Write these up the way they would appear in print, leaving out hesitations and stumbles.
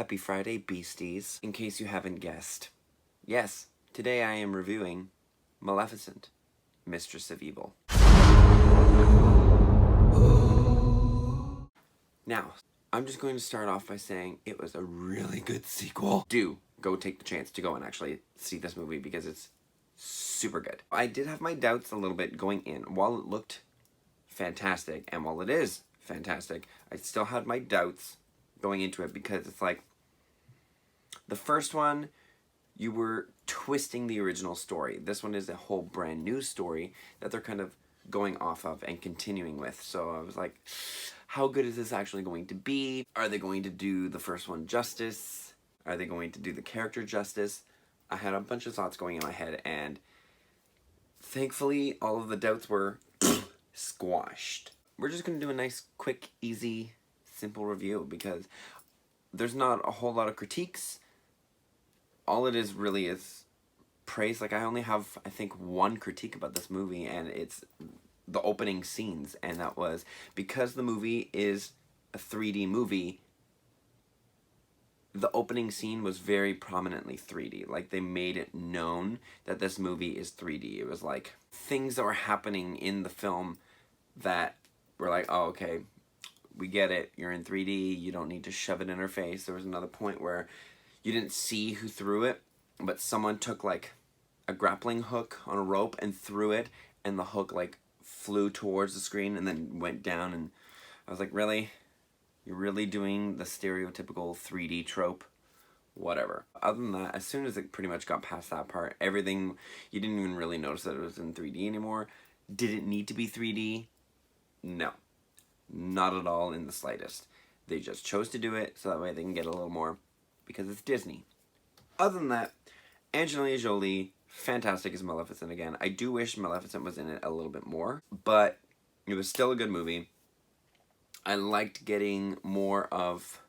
Happy Friday, beasties. In case you haven't guessed. Yes, today I am reviewing Maleficent, Mistress of Evil. Now, I'm just going to start off by saying it was a really good sequel. Do go take the chance to go and actually see this movie because it's super good. I did have my doubts a little bit going in. While it looked fantastic, and while it is fantastic, I still had my doubts going into it because it's like, the first one, you were twisting the original story. This one is a whole brand new story that they're kind of going off of and continuing with. So I was like, how good is this actually going to be? Are they going to do the first one justice? Are they going to do the character justice? I had a bunch of thoughts going in my head, and thankfully all of the doubts were squashed. We're just going to do a nice, quick, easy, simple review because there's not a whole lot of critiques. All it is really is praise. Like, I only have, I think, one critique about this movie, and it's the opening scenes, and that was because the movie is a 3D movie, the opening scene was very prominently 3D. Like, they made it known that this movie is 3D. It was like things that were happening in the film that were like, oh, okay, we get it, you're in 3D, you don't need to shove it in her face. There was another point where you didn't see who threw it, but someone took like a grappling hook on a rope and threw it, and the hook like flew towards the screen and then went down, and I was like, really? You're really doing the stereotypical 3D trope? Whatever. Other than that, as soon as it pretty much got past that part, everything, you didn't even really notice that it was in 3D anymore. Did it need to be 3D? No. Not at all in the slightest. They just chose to do it so that way they can get a little more because it's Disney. Other than that, Angelina Jolie, fantastic as Maleficent again. I do wish Maleficent was in it a little bit more, but it was still a good movie. I liked getting more of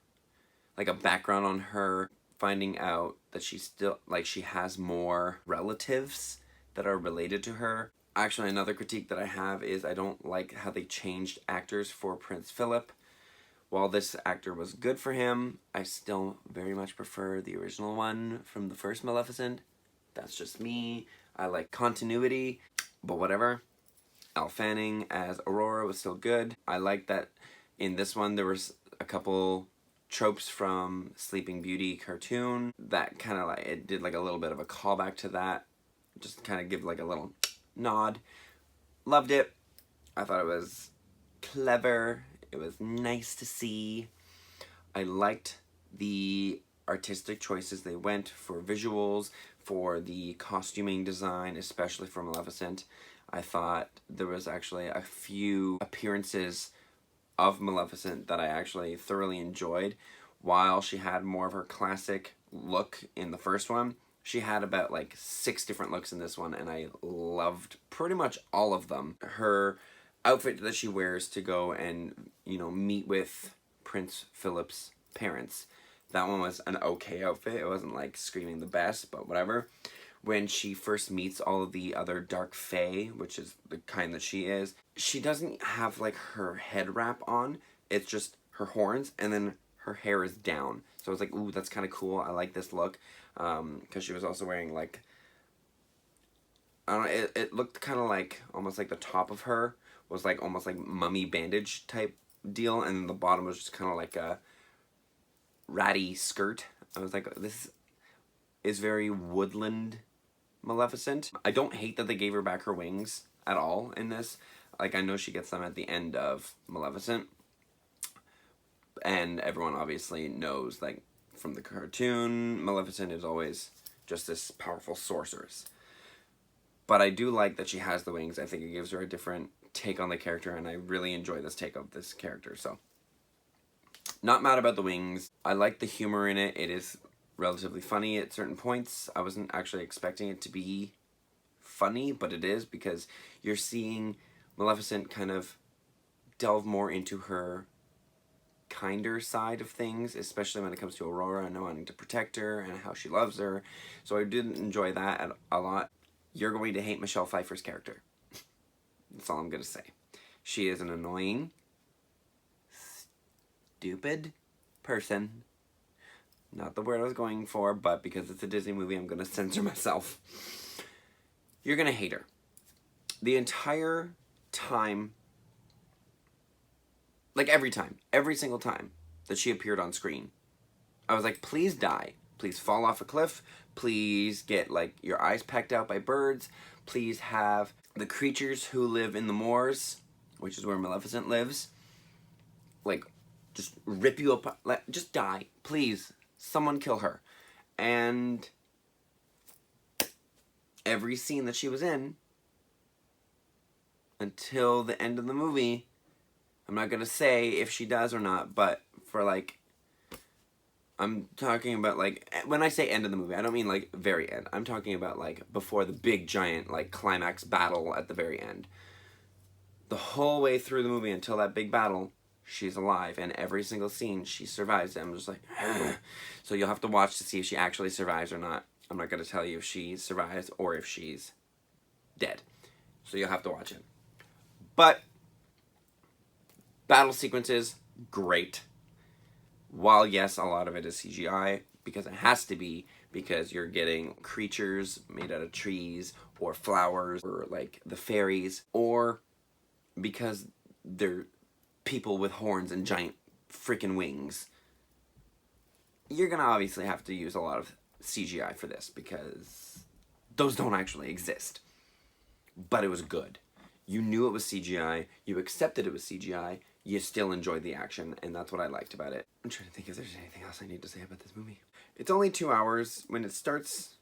like a background on her, finding out that she's still, like, she has more relatives that are related to her. Actually, another critique that I have is I don't like how they changed actors for Prince Philip. While this actor was good for him, I still very much prefer the original one from the first Maleficent. That's just me. I like continuity, but whatever. Elle Fanning as Aurora was still good. I like that in this one there was a couple tropes from Sleeping Beauty cartoon that kind of like, it did like a little bit of a callback to that. Just kind of give like a little nod. Loved it. I thought it was clever. It was nice to see. I liked the artistic choices they went for visuals, for the costuming design, especially for Maleficent. I thought there was actually a few appearances of Maleficent that I actually thoroughly enjoyed. While she had more of her classic look in the first one, she had about like 6 different looks in this one, and I loved pretty much all of them. Her outfit that she wears to go and, you know, meet with Prince Philip's parents, that one was an okay outfit. It wasn't like screaming the best, but whatever. When she first meets all of the other dark fae, which is the kind that she is, she doesn't have like her head wrap on. It's just her horns, and then her hair is down. So I was like, ooh, that's kind of cool. I like this look. Because she was also wearing like, I don't know, it looked kind of like, almost like the top of her was like almost like mummy bandage type deal, and the bottom was just kind of like a ratty skirt. I was like, this is very woodland Maleficent. I don't hate that they gave her back her wings at all in this. Like, I know she gets them at the end of Maleficent, and everyone obviously knows, like, from the cartoon, Maleficent is always just this powerful sorceress. But I do like that she has the wings. I think it gives her a different take on the character, and I really enjoy this take of this character, so not mad about the wings. I like the humor in it. It is relatively funny at certain points. I wasn't actually expecting it to be funny, but it is, because you're seeing Maleficent kind of delve more into her kinder side of things, especially when it comes to Aurora and wanting to protect her and how she loves her. So I did enjoy that a lot. You're going to hate Michelle Pfeiffer's character. That's all I'm going to say. She is an annoying, stupid person not the word I was going for, but because it's a Disney movie, I'm going to censor myself. You're going to hate her. The entire time, like every single time that she appeared on screen, I was like, please die. Please fall off a cliff. Please get, like, your eyes pecked out by birds. Please have the creatures who live in the moors, which is where Maleficent lives, like, just rip you apart. Like, just die. Please. Someone kill her. And every scene that she was in, until the end of the movie, I'm not going to say if she does or not, but for, like, I'm talking about, like, when I say end of the movie, I don't mean, like, very end. I'm talking about, like, before the big, giant, like, climax battle at the very end. The whole way through the movie until that big battle, she's alive, and every single scene, she survives. And I'm just like, so you'll have to watch to see if she actually survives or not. I'm not going to tell you if she survives or if she's dead. So you'll have to watch it. But battle sequences, great. While, yes, a lot of it is CGI, because it has to be, because you're getting creatures made out of trees, or flowers, or, like, the fairies, or because they're people with horns and giant freaking wings. You're gonna obviously have to use a lot of CGI for this, because those don't actually exist. But it was good. You knew it was CGI, you accepted it was CGI, you still enjoyed the action, and that's what I liked about it. I'm trying to think if there's anything else I need to say about this movie. It's only 2 hours. When it starts,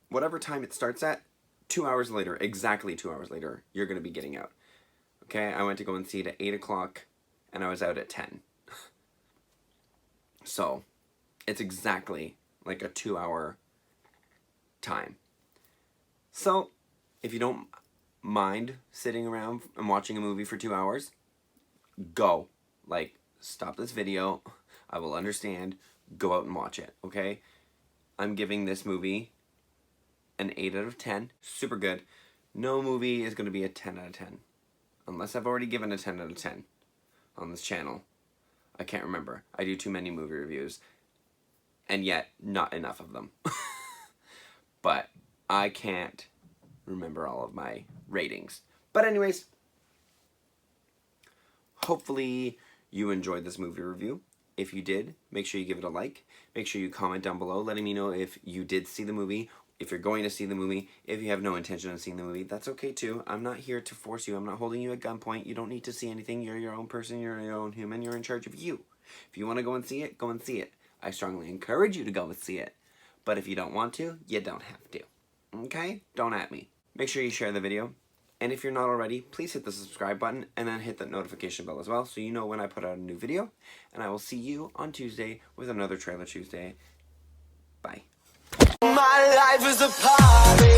whatever time it starts at, 2 hours later, exactly 2 hours later, you're going to be getting out. Okay, I went to go and see it at 8 o'clock, and I was out at 10. So, it's exactly like a 2 hour time. So, if you don't mind sitting around and watching a movie for 2 hours, go. Like, stop this video. I will understand. Go out and watch it, okay? I'm giving this movie an 8 out of 10. Super good. No movie is going to be a 10 out of 10. Unless I've already given a 10 out of 10 on this channel. I can't remember. I do too many movie reviews. And yet, not enough of them. But I can't remember all of my ratings. But anyways, hopefully you enjoyed this movie review. If you did, make sure you give it a like. Make sure you comment down below letting me know if you did see the movie, if you're going to see the movie. If you have no intention of seeing the movie, that's okay too. I'm not here to force you. I'm not holding you at gunpoint. You don't need to see anything. You're your own person. You're your own human. You're in charge of you. If you want to go and see it, go and see it. I strongly encourage you to go and see it. But if you don't want to, you don't have to. Okay? Don't at me. Make sure you share the video. And if you're not already, please hit the subscribe button and then hit that notification bell as well so you know when I put out a new video. And I will see you on Tuesday with another Trailer Tuesday. Bye. My life is a party.